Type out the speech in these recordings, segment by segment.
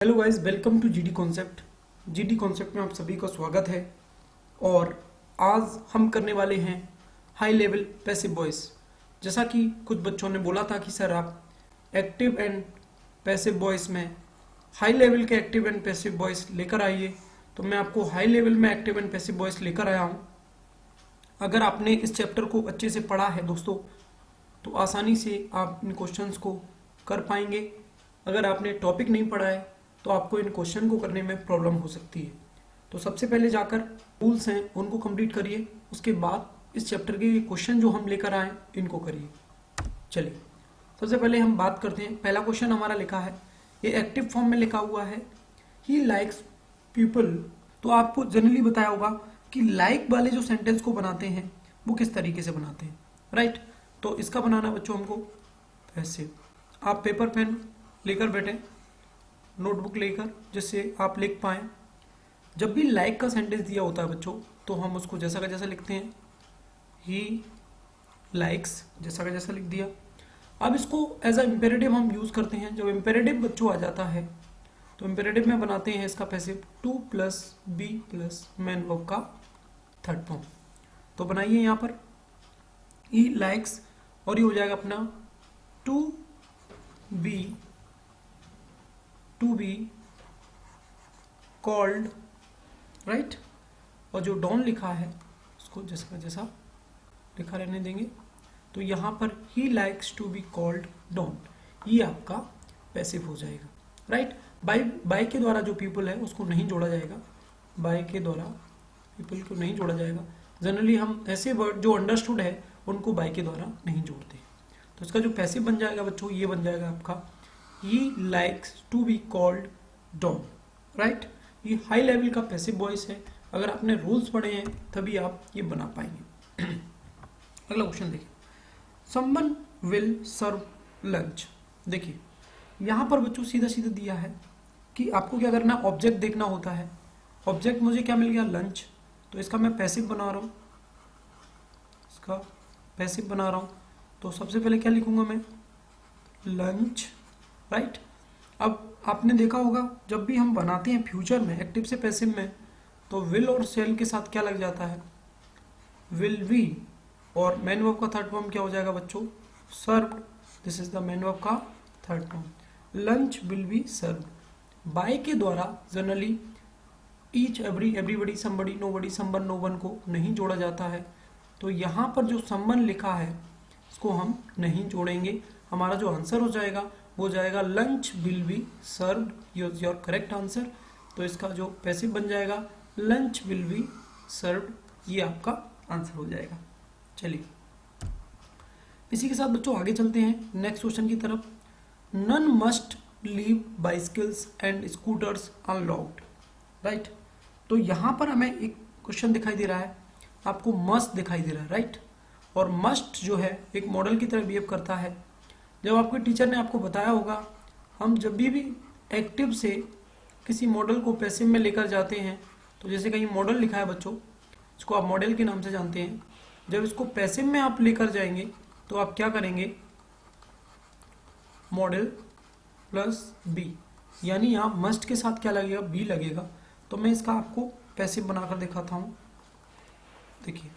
Hello guys, welcome to GD concept. GD concept में आप सभी का स्वागत है। और आज हम करने वाले हैं हाई लेवल पैसिव वॉइस। जैसा कि कुछ बच्चों ने बोला था कि सर आप एक्टिव एंड पैसिव वॉइस में हाई लेवल के एक्टिव एंड पैसिव वॉइस लेकर आइए, तो मैं आपको हाई लेवल में एक्टिव एंड पैसिव वॉइस लेकर आया हूँ। अगर आपने इस चैप्टर को अच्छे से पढ़ा है दोस्तों, तो आसानी से आप इन क्वेश्चंस को कर पाएंगे। अगर आपने टॉपिक नहीं पढ़ा है तो आपको इन क्वेश्चन को करने में प्रॉब्लम हो सकती है। तो सबसे पहले जाकर रूल्स हैं उनको कंप्लीट करिए, उसके बाद इस चैप्टर के क्वेश्चन जो हम लेकर आए इनको करिए। चलिए सबसे पहले हम बात करते हैं। पहला क्वेश्चन हमारा लिखा है, ये एक्टिव फॉर्म में लिखा हुआ है, ही लाइक्स पीपल। तो आपको जनरली बताया होगा कि लाइक वाले जो सेंटेंस को बनाते हैं वो किस तरीके से बनाते हैं, राइट। तो इसका बनाना बच्चों हमको ऐसे, आप पेपर पेन लेकर बैठे, नोटबुक लेकर, जिससे आप लिख पाएँ। जब भी लाइक का सेंटेंस दिया होता है बच्चों, तो हम उसको जैसा का जैसा लिखते हैं, ही लाइक्स, जैसा का जैसा लिख दिया। अब इसको एज अ इम्पेरेटिव हम यूज़ करते हैं। जब इम्पेरेटिव बच्चों आ जाता है तो इम्पेरेटिव में बनाते हैं इसका passive to plus be plus main verb का थर्ड फॉर्म। तो बनाइए यहाँ पर ही लाइक्स, और ये हो जाएगा अपना टू बी कॉल्ड, राइट। और जो डॉन लिखा है उसको जैसा का जैसा लिखा रहने देंगे। तो यहाँ पर ही likes to be called Don, ये आपका पैसिव हो जाएगा, राइट। बाय के द्वारा जो पीपल है उसको नहीं जोड़ा जाएगा, बाय के द्वारा पीपल को नहीं जोड़ा जाएगा। जनरली हम ऐसे वर्ड जो अंडरस्टूड है उनको बाय के द्वारा नहीं जोड़ते। तो इसका जो पैसिव बन जाएगा बच्चों, ये बन जाएगा आपका ही likes to be called Don, right. ये हाई लेवल का पैसिव वॉइस है। अगर आपने रूल्स पढ़े हैं तभी आप ये बना पाएंगे। अगला क्वेश्चन देखिए, समवन विल सर्व लंच। देखिए यहाँ पर बच्चों सीधा सीधा दिया है कि आपको क्या करना, ऑब्जेक्ट देखना होता है। ऑब्जेक्ट मुझे क्या मिल गया, लंच। तो इसका मैं पैसिव बना रहा हूँ, इसका पैसिव बना रहा हूँ। तो सबसे पहले क्या लिखूंगा मैं, लंच, राइट। अब आपने देखा होगा जब भी हम बनाते हैं फ्यूचर में एक्टिव से पैसिव में, तो विल और सेल के साथ क्या लग जाता है, विल वी, और मैन वर्ब का थर्ड फॉर्म क्या हो जाएगा बच्चों, served. This is the main verb का third form. Lunch will be served. By के द्वारा generally each, every, everybody, somebody, nobody, someone, no one को नहीं जोड़ा जाता है। तो यहाँ पर जो समवन लिखा है इसको हम नहीं जोड़ेंगे। हमारा जो आंसर हो जाएगा वो जाएगा lunch will be served, use your correct answer. तो इसका जो पैसिव बन जाएगा लंच विल बी सर्व्ड, ये आपका आंसर हो जाएगा। चलिए इसी के साथ बच्चों आगे चलते हैं नेक्स्ट क्वेश्चन की तरफ। None must leave bicycles and scooters unlocked, right. तो यहाँ पर हमें एक क्वेश्चन दिखाई दे रहा है, आपको मस्ट दिखाई दे रहा है, राइट। और मस्ट जो है एक मॉडल की तरह बिहेव करता है। जब आपके टीचर ने आपको बताया होगा, हम जब भी एक्टिव से किसी मॉडल को पैसिव में लेकर जाते हैं, तो जैसे कहीं मॉडल लिखा है बच्चों, इसको आप मॉडल के नाम से जानते हैं। जब इसको पैसिव में आप लेकर जाएंगे तो आप क्या करेंगे, मॉडल प्लस बी, यानी यहाँ मस्ट के साथ क्या लगेगा, बी लगेगा। तो मैं इसका आपको पैसिव बनाकर दिखाता हूँ। देखिए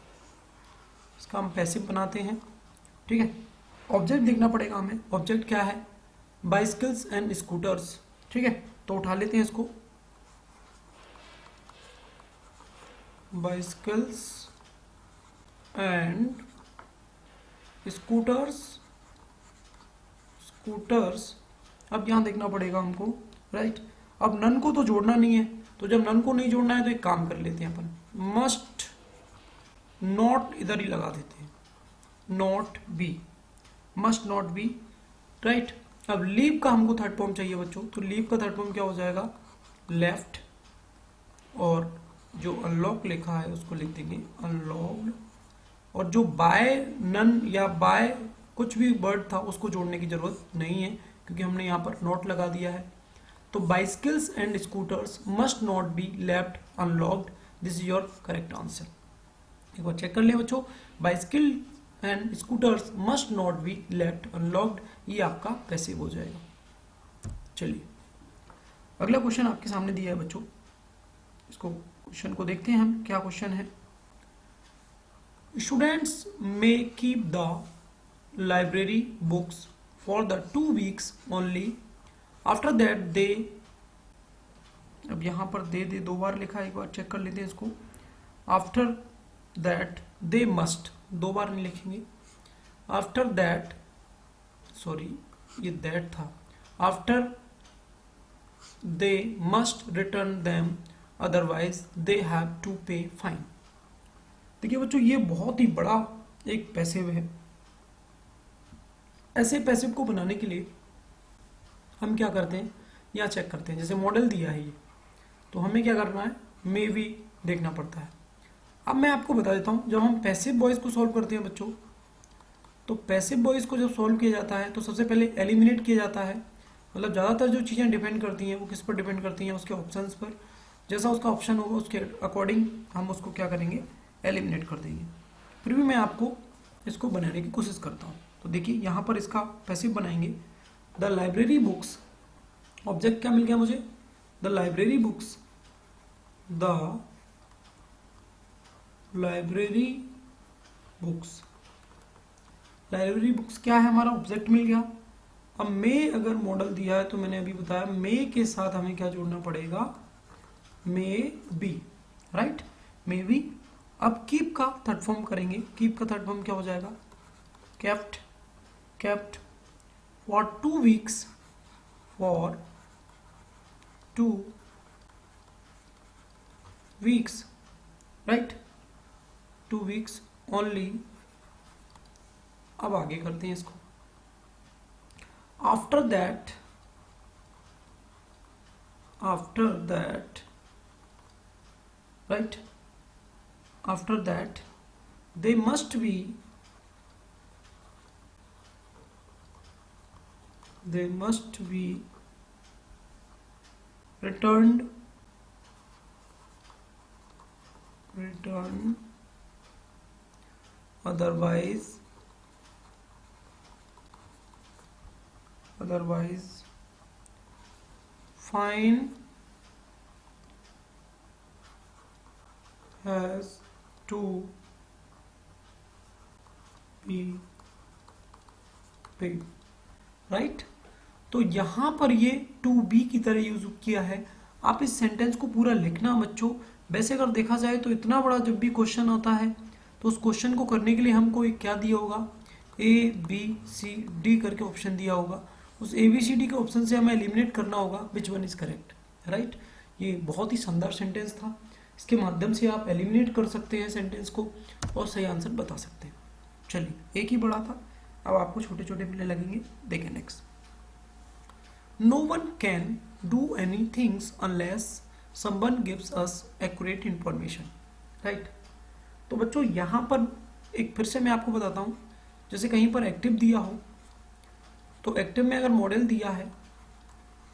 इसका हम पैसिव बनाते हैं, ठीक है। ऑब्जेक्ट देखना पड़ेगा हमें, ऑब्जेक्ट क्या है, बाइसिकल्स एंड स्कूटर्स, ठीक है। तो उठा लेते हैं इसको, बाइसिकल्स एंड स्कूटर्स, स्कूटर्स। अब यहाँ देखना पड़ेगा हमको, राइट। अब नन को तो जोड़ना नहीं है, तो जब नन को नहीं जोड़ना है तो एक काम कर लेते हैं अपन, मस्ट नॉट इधर ही लगा देते हैं, not be, must not be, right. अब लीव का हमको थर्ड फॉर्म चाहिए बच्चों, तो लीव का थर्ड फॉर्म क्या हो जाएगा, लेफ्ट। और जो अनलॉक लिखा है उसको लिख देंगे अनलॉक्ड। और जो बाय नन या बाय कुछ भी वर्ड था उसको जोड़ने की जरूरत नहीं है, क्योंकि हमने यहाँ पर नॉट लगा दिया है। तो bicycles and scooters must not be left unlocked, this is your correct answer. एक बार चेक कर लिया बच्चों, bicycle and scooters must not be left unlocked, ये आपका पैसिव हो जाएगा। चलिए अगला क्वेश्चन आपके सामने दिया है बच्चों, इसको क्वेश्चन को देखते हैं हम, क्या क्वेश्चन है। Students may keep the library books for the 2 weeks only, after that दे, अब यहाँ पर दे 2 बार लिखा है, एक बार चेक कर लेते हैं इसको। आफ्टर दैट दे मस्ट, 2 बार नहीं लिखेंगे, आफ्टर दैट, सॉरी ये दैट था, after they must return them, otherwise they have to pay fine. देखिए बच्चों, ये बहुत ही बड़ा एक पैसिव है। ऐसे पैसिव को बनाने के लिए हम क्या करते हैं, या चेक करते हैं, जैसे मॉडल दिया है ये, तो हमें क्या करना है, मे भी देखना पड़ता है। अब मैं आपको बता देता हूँ, जब हम पैसिव वॉइस को सॉल्व करते हैं बच्चों, तो पैसिव वॉइस को जब सॉल्व किया जाता है तो सबसे पहले एलिमिनेट किया जाता है। मतलब ज़्यादातर जो चीज़ें डिपेंड करती हैं वो किस पर डिपेंड करती हैं, उसके ऑप्शंस पर। जैसा उसका ऑप्शन होगा उसके अकॉर्डिंग हम उसको क्या करेंगे, एलिमिनेट कर देंगे। फिर भी मैं आपको इसको बनाने की कोशिश करता हूँ। तो देखिए यहाँ पर इसका पैसिव बनाएंगे, द लाइब्रेरी बुक्स, ऑब्जेक्ट क्या मिल गया मुझे, the library books, the library books, library books क्या है, हमारा ऑब्जेक्ट मिल गया। अब मे अगर मॉडल दिया है तो मैंने अभी बताया मे के साथ हमें क्या जोड़ना पड़ेगा, may be, right, may be. अब कीप का थर्ड फॉर्म करेंगे, कीप का थर्ड फॉर्म क्या हो जाएगा, kept, kept for 2 weeks, for 2 weeks, right, 2 weeks only. अब आगे करते हैं इसको, after that, right, after that they must be, returned, otherwise fine has to be paid, right. तो यहां पर ये टू बी की तरह यूज किया है। आप इस सेंटेंस को पूरा लिखना बच्चों। वैसे अगर देखा जाए तो इतना बड़ा जब भी क्वेश्चन होता है तो उस क्वेश्चन को करने के लिए हमको एक क्या दिया होगा, ए बी सी डी करके ऑप्शन दिया होगा। उस ए बी सी डी के ऑप्शन से हमें एलिमिनेट करना होगा which one is correct, right. ये बहुत ही शानदार सेंटेंस था, इसके माध्यम से आप एलिमिनेट कर सकते हैं सेंटेंस को और सही आंसर बता सकते हैं। चलिए, एक ही बड़ा था, अब आपको छोटे छोटे मिलने लगेंगे। देखें next, no one can do any things unless someone gives us accurate information, right. तो बच्चों यहाँ पर एक फिर से मैं आपको बताता हूँ, जैसे कहीं पर एक्टिव दिया हो तो एक्टिव में अगर मॉडल दिया है,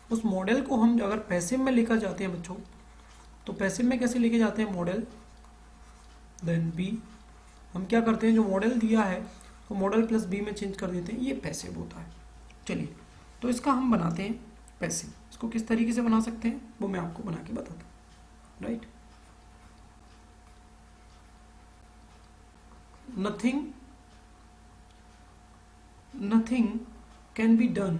उस मॉडल को हम अगर पैसिव में लेकर जाते हैं बच्चों, तो पैसिव में कैसे लेके जाते हैं, मॉडल देन बी। हम क्या करते हैं, जो मॉडल दिया है तो मॉडल प्लस बी में चेंज कर देते हैं, ये पैसिव होता है। चलिए, तो इसका हम बनाते हैं पैसिव। इसको किस तरीके से बना सकते हैं वो मैं आपको बना के बताता हूँ, right. nothing can be done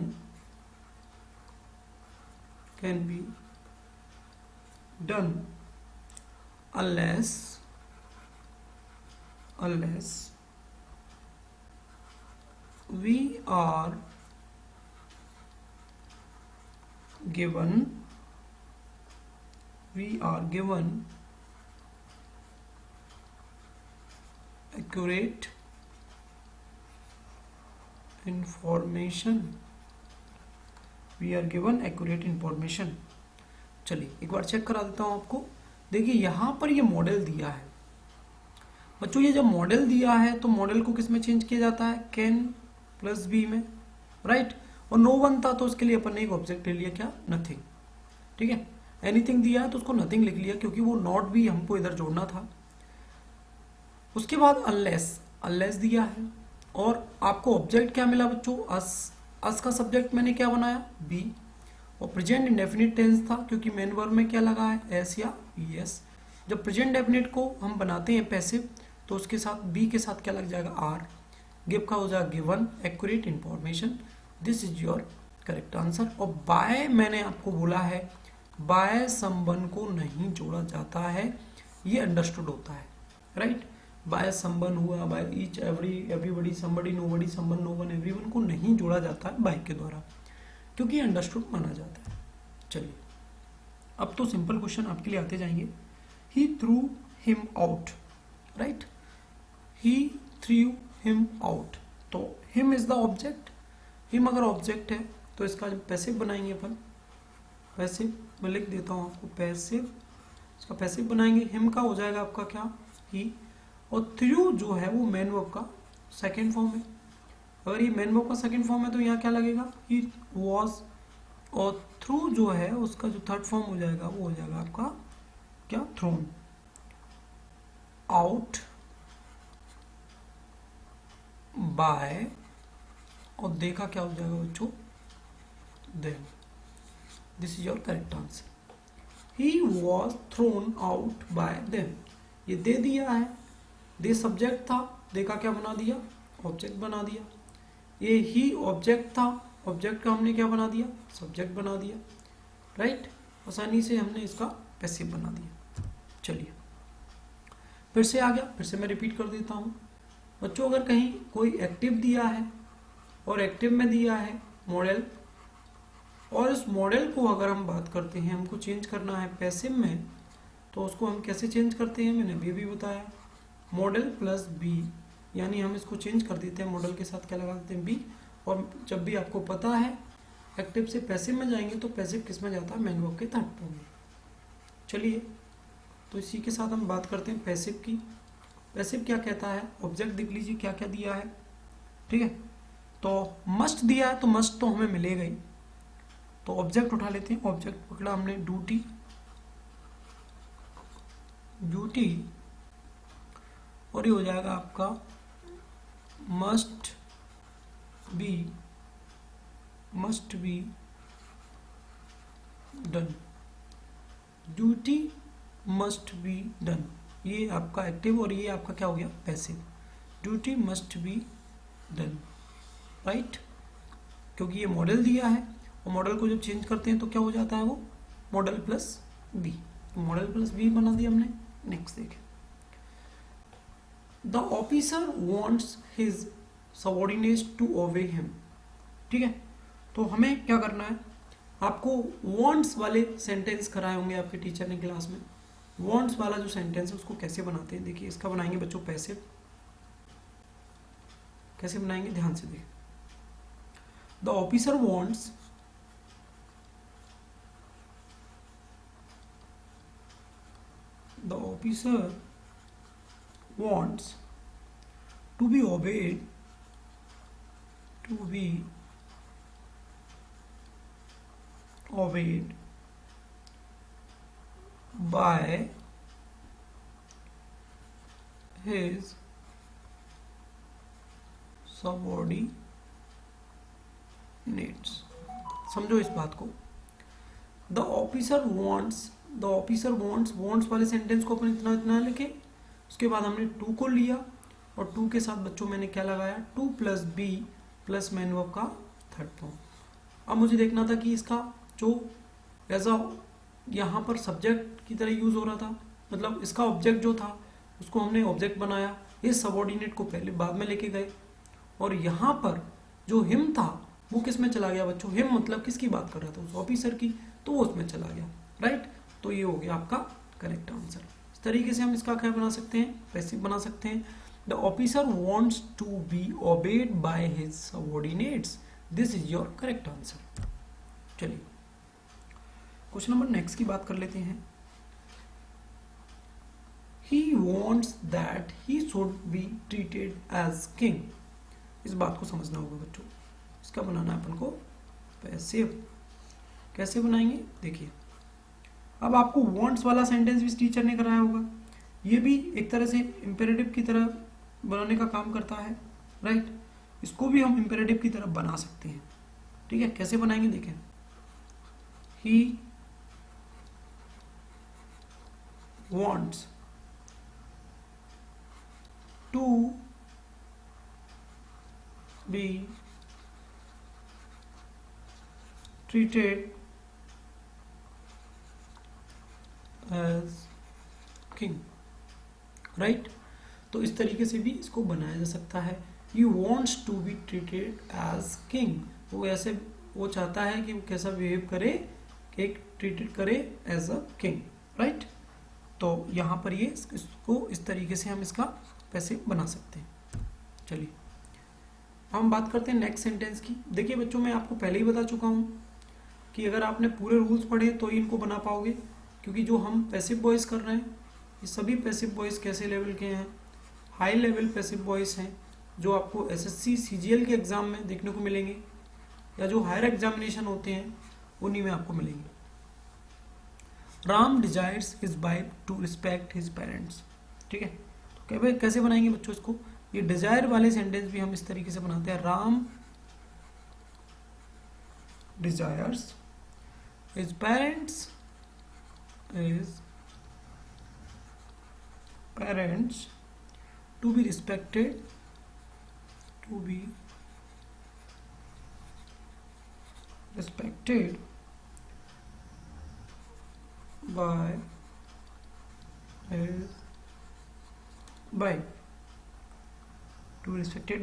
unless we are given accurate information। चलिए एक बार चेक करा देता हूं आपको। देखिए यहां पर ये मॉडल दिया है बच्चों, ये जब मॉडल दिया है तो मॉडल को किस में चेंज किया जाता है, कैन प्लस बी में, राइट। और नो वन था तो उसके लिए अपन ने एक ऑब्जेक्ट ले लिया, क्या, नथिंग, ठीक है। एनीथिंग दिया है तो उसको नथिंग लिख लिया क्योंकि वो नॉट भी हमको इधर जोड़ना था। उसके बाद अनलेस दिया है और आपको ऑब्जेक्ट क्या मिला बच्चों, अस का सब्जेक्ट मैंने क्या बनाया, बी, और प्रेजेंट इंडेफिनिट टेंस था क्योंकि मेन वर्ब में क्या लगा है, एस या ईएस। जब प्रेजेंट डेफिनिट को हम बनाते हैं पैसिव तो उसके साथ बी के साथ क्या लग जाएगा, आर। गिव का हो जाएगा given accurate information, this is your correct answer. और बाय मैंने आपको बोला है बाय समवन को नहीं जोड़ा जाता है, ये अंडरस्टूड होता है, राइट। बाय समवन हुआ, by each everybody somebody nobody someone no one everyone को नहीं जोड़ा जाता है बाय के द्वारा, क्योंकि अंडरस्टूड माना जाता है। चलिए अब तो सिंपल क्वेश्चन आपके लिए आते जाएंगे। ही थ्रू हिम आउट, राइट, ही थ्रू हिम आउट, तो him is the object. Him अगर ऑब्जेक्ट है तो इसका पैसिव बनाएंगे अपन, पैसिव मैं लिख देता हूँ आपको, पैसिव, इसका पैसिव बनाएंगे। हिम का हो जाएगा आपका क्या, ही, और थ्रू जो है वो मेन वर्ब का सेकेंड फॉर्म है। अगर ये मेन वर्ब का सेकेंड फॉर्म है तो यहाँ क्या लगेगा, ही वॉज, और थ्रू जो है उसका जो थर्ड फॉर्म हो जाएगा वो हो जाएगा आपका क्या, थ्रोन। आउट बाय, और देखा क्या हो जाएगा बच्चों, then. This is your correct answer. He was thrown out by them, ये दे दिया है, दे सब्जेक्ट था, देखा क्या बना दिया, ऑब्जेक्ट बना दिया। ये ही ऑब्जेक्ट था, ऑब्जेक्ट का हमने क्या बना दिया, सब्जेक्ट बना दिया, राइट। आसानी से हमने इसका पैसिव बना दिया। चलिए फिर से आ गया, फिर से मैं रिपीट कर देता हूँ बच्चों। अगर कहीं कोई एक्टिव दिया है और एक्टिव में दिया है मॉडल, और इस मॉडल को अगर हम बात करते हैं हमको चेंज करना है पैसिव में, तो उसको हम कैसे चेंज करते हैं, मैंने अभी भी बताया, मॉडल प्लस बी, यानी हम इसको चेंज कर देते हैं, मॉडल के साथ क्या लगा देते हैं, बी। और जब भी आपको पता है एक्टिव से पैसिव में जाएंगे तो पैसिव किस में जाता है, मेन वर्ब के थर्ड फॉर्म में। चलिए तो इसी के साथ हम बात करते हैं पैसिव की। पैसिव क्या कहता है, ऑब्जेक्ट देख लीजिए क्या क्या दिया है, ठीक है। तो मस्ट दिया है तो मस्ट तो हमें मिलेगा ही, तो ऑब्जेक्ट उठा लेते हैं। ऑब्जेक्ट पकड़ा हमने ड्यूटी, ड्यूटी, और ये हो जाएगा आपका must be, must be done, duty must be done, ये आपका एक्टिव और ये आपका क्या हो गया, passive. Duty must be done, right, क्योंकि ये मॉडल दिया है और मॉडल को जब चेंज करते हैं तो क्या हो जाता है, वो modal plus be, modal plus be बना दिया हमने। नेक्स्ट देखें, the officer wants his subordinates to obey him, ठीक है। तो हमें क्या करना है, आपको वांट्स वाले सेंटेंस कराए होंगे आपके टीचर ने क्लास में। वांट्स वाला जो सेंटेंस है उसको कैसे बनाते हैं, देखिए इसका बनाएंगे बच्चों पैसिव। कैसे बनाएंगे, ध्यान से देखिए। The officer wants, the officer wants to be obeyed, to be obeyed by his subordinates। समझो इस बात को, the officer wants, the officer wants, wants वाले सेंटेंस को अपन इतना इतना लिखे, उसके बाद हमने टू को लिया और टू के साथ बच्चों मैंने क्या लगाया, to plus be plus main verb का थर्ड फॉर्म। अब मुझे देखना था कि इसका जो एज अ यहाँ पर सब्जेक्ट की तरह यूज हो रहा था, मतलब इसका ऑब्जेक्ट जो था उसको हमने ऑब्जेक्ट बनाया, इस सबऑर्डिनेट को पहले बाद में लेके गए, और यहाँ पर जो हिम था वो किस में चला गया बच्चों, हिम मतलब किसकी बात कर रहा था, उस ऑफिसर की, तो वो उसमें चला गया, राइट। तो ये हो गया आपका करेक्ट आंसर। इस तरीके से हम इसका क्या बना सकते हैं, पैसिव बना सकते हैं। The officer wants to be obeyed by his subordinates, this is your correct answer. चलिए क्वेश्चन नंबर नेक्स्ट की बात कर लेते हैं। He wants that he should be treated as king, इस बात को समझना होगा बच्चों। इसका बनाना है अपन को पैसिव। कैसे बनाएंगे, देखिए अब आपको वांट्स वाला सेंटेंस भी टीचर ने कराया होगा, ये भी एक तरह से इंपेरेटिव की तरह बनाने का काम करता है, राइट। इसको भी हम इंपेरेटिव की तरह बना सकते हैं, ठीक है। कैसे बनाएंगे देखें, he wants to be treated as king, right. तो इस तरीके से भी इसको बनाया जा सकता है। He wants to be treated as king, वो ऐसे वो चाहता है कि वो कैसा बिहेव करे, कि ट्रीटेड करे एज अ किंग, राइट। तो यहाँ पर ये इसको इस तरीके से हम इसका पैसिव बना सकते हैं। चलिए हम बात करते हैं नेक्स्ट सेंटेंस की। देखिए बच्चों, मैं आपको पहले ही बता चुका हूँ कि अगर आपने पूरे रूल्स पढ़े तो ही इनको बना पाओगे, क्योंकि जो हम पैसिव वॉइस कर रहे हैं ये सभी पैसिव वॉइस कैसे लेवल के हैं, हाई लेवल पैसिव वॉइस हैं, जो आपको एसएससी सीजीएल के एग्जाम में देखने को मिलेंगे, या जो हायर एग्जामिनेशन होते हैं उन्हीं में आपको मिलेंगे। Ram desires his wife to respect his parents, ठीक है। तो कैसे बनाएंगे बच्चों इसको, ये डिजायर वाले सेंटेंस भी हम इस तरीके से बनाते हैं, Ram desires his parents to be respected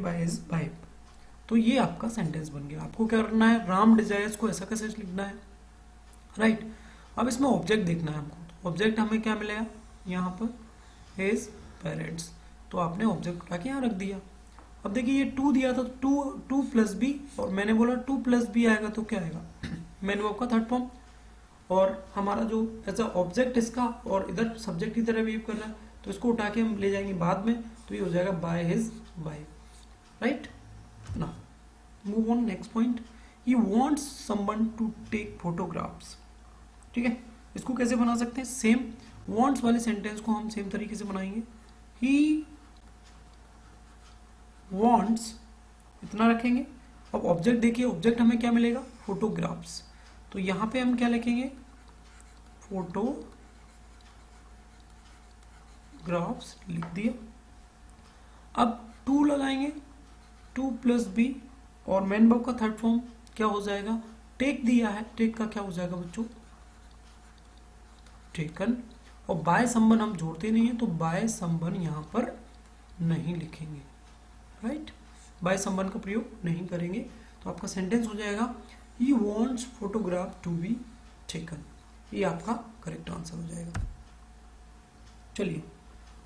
by his wife, तो ये आपका सेंटेंस बन गया। आपको क्या करना है, राम डिजायर्स को ऐसा कैसे लिखना है, राइट। अब इसमें ऑब्जेक्ट देखना है हमको, तो ऑब्जेक्ट हमें क्या मिलेगा यहाँ पर, हिज पेरेंट्स, तो आपने ऑब्जेक्ट उठा के यहाँ रख दिया। अब देखिए ये 2 दिया था, तो 2 प्लस बी, और मैंने बोला 2 प्लस बी आएगा तो क्या आएगा, मैन वर्ब का थर्ड फॉर्म, और हमारा जो एज अ ऑब्जेक्ट इसका, और इधर सब्जेक्ट की तरह बिहेव कर रहा है, तो इसको उठा के हम ले जाएंगे बाद में, तो ये हो जाएगा बाय हिज वाइफ, राइट ना। Move on next point, he wants someone to take photographs, ठीक है। इसको कैसे बना सकते हैं, सेम वांट्स वाले सेंटेंस को हम सेम तरीके से बनाएंगे, ही वांट्स इतना रखेंगे। अब ऑब्जेक्ट देखिए, ऑब्जेक्ट हमें क्या मिलेगा, फोटोग्राफ्स, तो यहां पे हम क्या लिखेंगे, फोटोग्राफ्स लिख दिया। अब 2 लगाएंगे, 2 प्लस बी, और मैन वर्ब का थर्ड फॉर्म क्या हो जाएगा, टेक दिया है, टेक का क्या हो जाएगा बच्चों, टेकन, और बाय समवन हम जोड़ते नहीं है, तो बाय समवन यहां पर नहीं लिखेंगे, राइट, बाय समवन का प्रयोग नहीं करेंगे। तो आपका सेंटेंस हो जाएगा, he wants photograph to be taken, ये आपका करेक्ट आंसर हो जाएगा। चलिए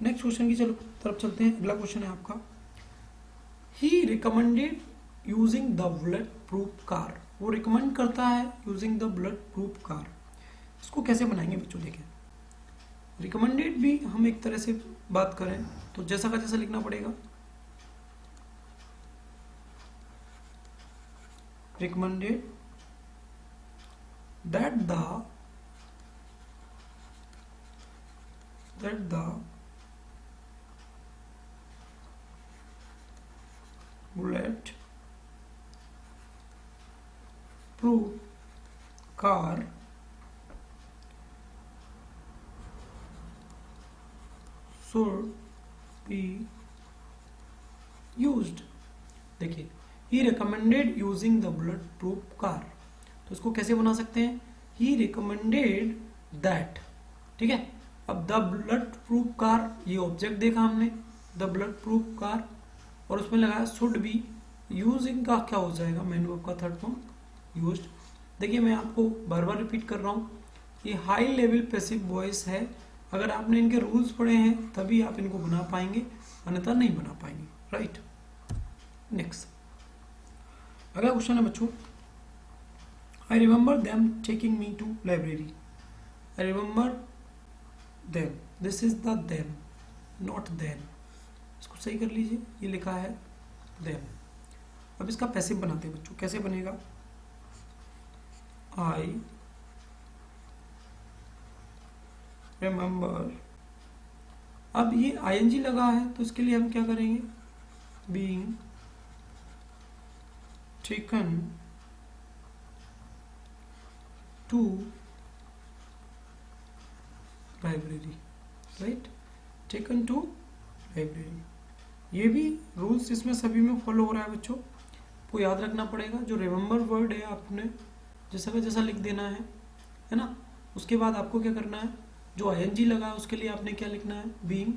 नेक्स्ट क्वेश्चन की तरफ चलते हैं। अगला क्वेश्चन है आपका, he recommended using the bullet proof car, वो रिकमेंड करता है using the bullet proof car. इसको कैसे बनाएंगे बच्चों, देखें, रिकमेंडेड भी हम एक तरह से बात करें तो जैसा का जैसा लिखना पड़ेगा, recommended that the bullet proof car should be used। देखिए, he recommended using the bullet proof car, तो इसको कैसे बना सकते हैं, he recommended that, ठीक है। अब द बुलेट प्रूफ कार, ये ऑब्जेक्ट देखा हमने, द बुलेट प्रूफ कार, और उसमें लगाया शुड बी, यूजिंग का क्या हो जाएगा, मैन वर्ब का थर्ड फॉर्म यूज्ड। देखिए मैं आपको बार बार रिपीट कर रहा हूँ, ये हाई लेवल पैसिव वॉइस है, अगर आपने इनके रूल्स पढ़े हैं तभी आप इनको बना पाएंगे, अन्यथा नहीं बना पाएंगे, राइट। नेक्स्ट अगला क्वेश्चन है बच्चों, I remember them taking me to library. I remember them. This is the them, not then. इसको सही कर लीजिए, ये लिखा है them। अब इसका पैसिव बनाते हैं बच्चों, कैसे बनेगा, I remember, अब ये ing लगा है तो इसके लिए हम क्या करेंगे, being taken to library, right, taken to library. ये भी रूल्स इसमें सभी में फॉलो हो रहा है बच्चों, को याद रखना पड़ेगा। जो रिमेंबर वर्ड है आपने जैसा का जैसा लिख देना है ना। उसके बाद आपको क्या करना है, जो ING लगा है उसके लिए आपने क्या लिखना है, बीइंग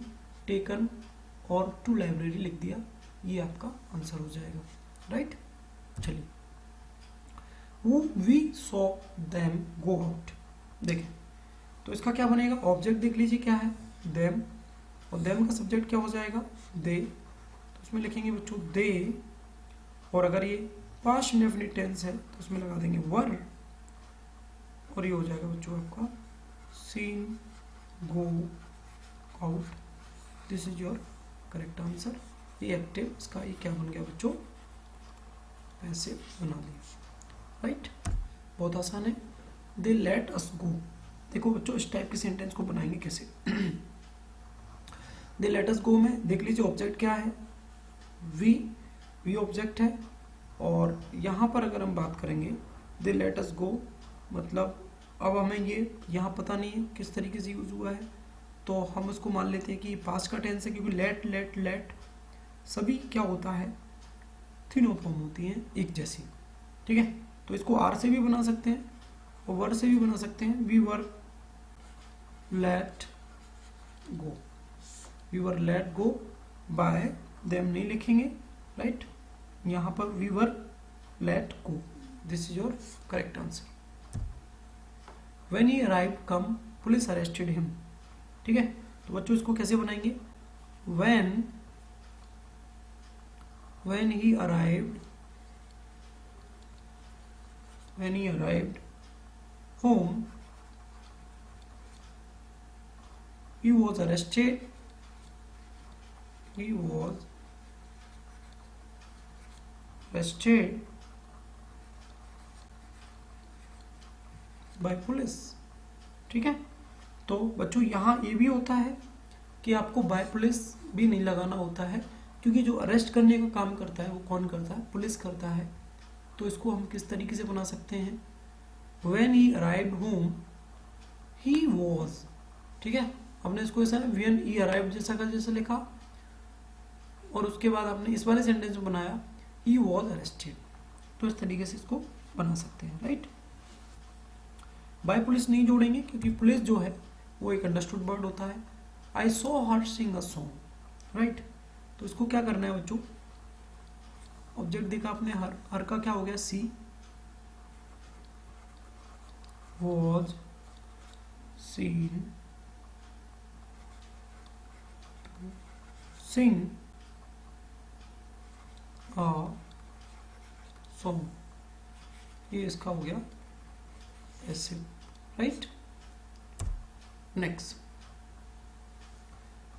टेकन और टू लाइब्रेरी लिख दिया, ये आपका आंसर हो जाएगा, राइट। चलिए, we saw them go out, देखें तो इसका क्या बनेगा, ऑब्जेक्ट देख लीजिए क्या है, देम, और देम का सब्जेक्ट क्या हो जाएगा, दे। तो उसमें लिखेंगे बच्चों दे, और अगर ये पास्ट इंडेफिनिट टेंस है तो उसमें लगा देंगे वर, और ये हो जाएगा बच्चों आपका seen go out. This is your correct answer. ये एक्टिव, इसका ये क्या बन गया बच्चों, पैसिव बना दिया, राइट। बहुत आसान है। दे लेट अस गो, देखो बच्चों इस टाइप के सेंटेंस को बनाएंगे कैसे। दे लेट अस गो में देख लीजिए ऑब्जेक्ट क्या है, वी ऑब्जेक्ट है, और यहाँ पर अगर हम बात करेंगे दे लेट अस गो, मतलब अब हमें ये यहाँ पता नहीं है किस तरीके से यूज हुआ है, तो हम उसको मान लेते हैं कि पास्ट का टेंस है, क्योंकि लेट लेट लेट सभी क्या होता है, तीनों फॉर्म होती हैं एक जैसी, ठीक है। तो इसको आर से भी बना सकते हैं और वर से भी बना सकते हैं। We were let go, we were let go by them नहीं लिखेंगे, राइट। यहाँ पर we were let go, this is your correct answer. When he arrived come police arrested him, ठीक है। तो बच्चों इसको कैसे बनाएंगे, when he arrived home he was arrested by police, ठीक है। तो बच्चों यहाँ ये भी होता है कि आपको बाय पुलिस भी नहीं लगाना होता है, क्योंकि जो अरेस्ट करने का काम करता है वो कौन करता है, पुलिस करता है। तो इसको हम किस तरीके से बना सकते हैं, when he arrived home he was, ठीक है। हमने इसको ऐसा when he arrived जैसा का जैसा लिखा, और उसके बाद आपने इस वाले सेंटेंस में बनाया he was arrested, तो इस तरीके से इसको बना सकते हैं, राइट। बाय पुलिस नहीं जोड़ेंगे, क्योंकि पुलिस जो है वो एक अंडरस्टूड वर्ड होता है। I saw her sing a song, right. तो इसको क्या करना है बच्चों, ऑब्जेक्ट देखा आपने हर का क्या हो गया, see, was seen sing a song, ये इसका हो गया passive, right. Next,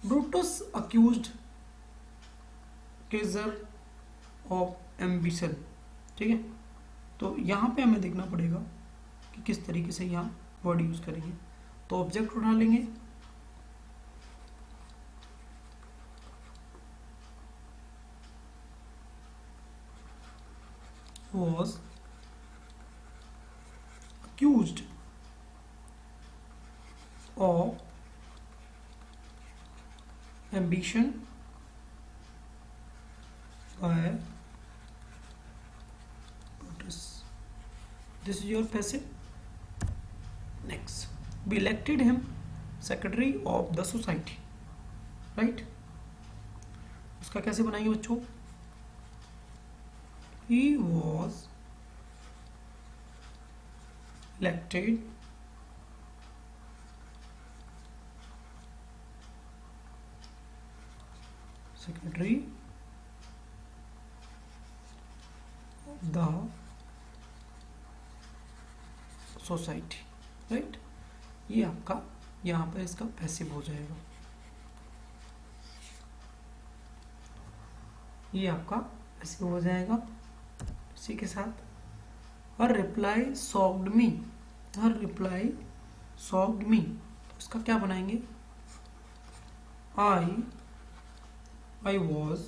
Brutus accused Caesar of ambition, ठीक है। तो यहाँ पे हमें देखना पड़ेगा कि किस तरीके से यहाँ वर्ड यूज करेंगे। तो ऑब्जेक्ट उठा लेंगे, was accused of ambition by Brutus. This is your passive. Next, we elected him secretary of the society, right? उसका कैसे बनाएंगे बच्चों, he was elected secretary of the society, right. ये आपका यहाँ पर इसका पैसिव हो जाएगा, ये आपका पैसिव हो जाएगा। इसी के साथ हर रिप्लाई सॉक्ड मी, हर रिप्लाई सॉक्ड मी, तो इसका क्या बनाएंगे, आई वॉज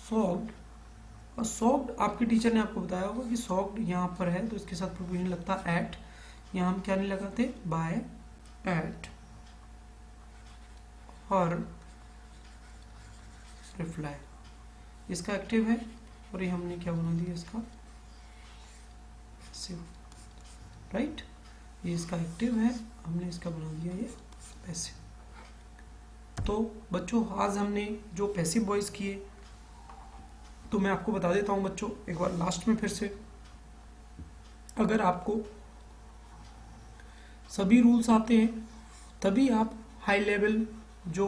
सॉक्ड और सॉक्ड आपके टीचर ने आपको बताया होगा कि सॉक्ड यहाँ पर है तो इसके साथ प्रीपोजिशन लगता है एट, यहाँ हम क्या नहीं लगाते, बाय, एट और रिप्लाई, इसका एक्टिव है और ये हमने क्या बना दिया इसका पैसिव, राइट, ये इसका एक्टिव है, हमने इसका बना दिया ये पैसिव। तो बच्चों आज हमने जो पैसिव वॉइस किए तो मैं आपको बता देता हूँ बच्चों एक बार लास्ट में फिर से, अगर आपको सभी रूल्स आते हैं तभी आप हाई लेवल जो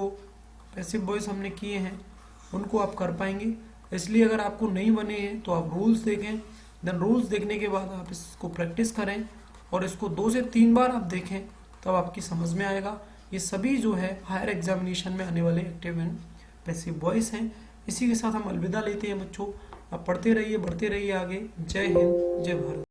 पैसिव वॉइस हमने किए हैं उनको आप कर पाएंगे। इसलिए अगर आपको नहीं बने हैं तो आप रूल्स देखें, देन रूल्स देखने के बाद आप इसको प्रैक्टिस करें और इसको 2 से 3 बार आप देखें तब आपकी समझ में आएगा। ये सभी जो है हायर एग्जामिनेशन में आने वाले एक्टिव एंड पैसिव वॉइस हैं। इसी के साथ हम अलविदा लेते हैं बच्चों, आप पढ़ते रहिए, बढ़ते रहिए आगे। जय हिंद, जय भारत।